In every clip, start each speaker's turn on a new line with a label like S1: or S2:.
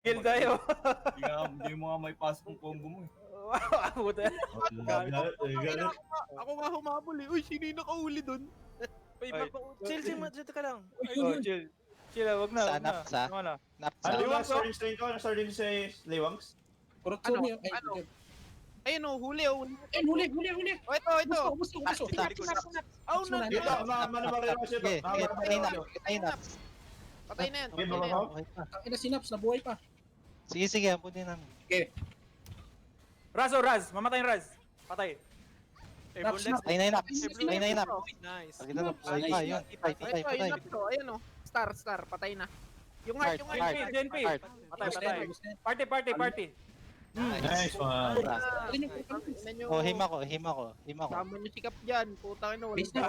S1: Kill tayo.
S2: Hindi mo nga may pasok ang combo mo eh.
S1: Puta.
S3: Galit, galit.
S4: Ako nga humabol eh. Uy, sino yung nakahuli dun?
S5: Uy,
S1: Ay.
S5: chill, dito ka lang.
S1: Oh, chill. Chill, wag na.
S6: Sa
S1: Wag na.
S6: naps, ah.
S1: Tama na.
S6: Naps.
S3: Ano
S1: Liwangs,
S3: yung starting strain ko? Ano starting sa Liwangs?
S7: Kurotso
S4: Ano?
S7: niyo. Ay,
S4: Ano? Ayun o, huli o.
S7: huli.
S4: O, ito.
S7: Gusto.
S4: Oh, na.
S3: Dito, manamaril ako siya.
S6: Sige, patay na. Patay na.
S4: Patay na yan.
S3: Okay,
S4: Patay na
S3: baba
S4: yan.
S3: ko.
S6: Okay pa.
S7: Ang ina sinaps, nabuhay pa.
S6: Sige, abutin namin.
S1: Raz, mamatay yung Raz. Patay.
S7: Naps, naps.
S6: Patay na yun, naps. Patay na yun, naps.
S5: Nice.
S6: Pagkita na, patay pa. Yun, patay.
S4: Ayun na. Ayun o. Star. Patay na. Yung heart.
S1: Genp.
S6: Heart.
S1: Patay. Party.
S3: Nice one.
S6: Oh, hima ko.
S4: Tama nyo sikap dyan. Putang ina.
S7: Base na.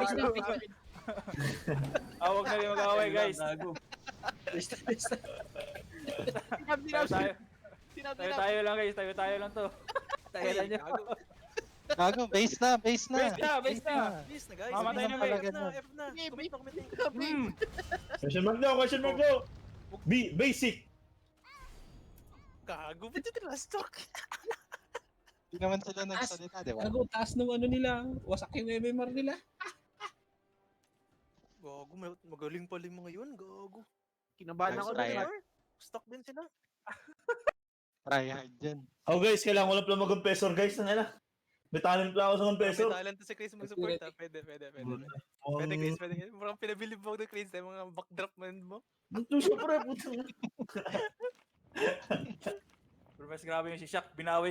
S1: Huwag na rin mag-away, guys.
S2: Gago.
S1: Tayo lang, guys. Tayo lang to. Tayo lang nyo.
S6: Gago, base na.
S1: Base na.
S5: Please na guys.
S1: Mamatay na,
S6: guys.
S5: F na.
S3: Question mark daw. Basic.
S5: Gago, ba't yung tinastok?
S6: Hindi naman sila nagsalita, di ba?
S7: Gago, taas ng ano nila. Wasak yung MMR nila.
S5: Gago, magaling pala yung mga yun. Gago.
S4: Kinabahan ako
S6: Nice
S4: dun.
S6: try.
S5: Stock din sila.
S6: Try hard dyan.
S3: Oh guys, kailangan ko lang mag-confessor guys. Ano na? May talent lang ako sa
S5: May
S3: confessor.
S5: talent to si Chris mag-support ha. Pwede. Pwede Chris. Mukhang pinabilib mo na Chris. Mga backdrop man mo.
S3: Ito siya pre, putang.
S1: Pero mas grabe yung si Shaq. Binawi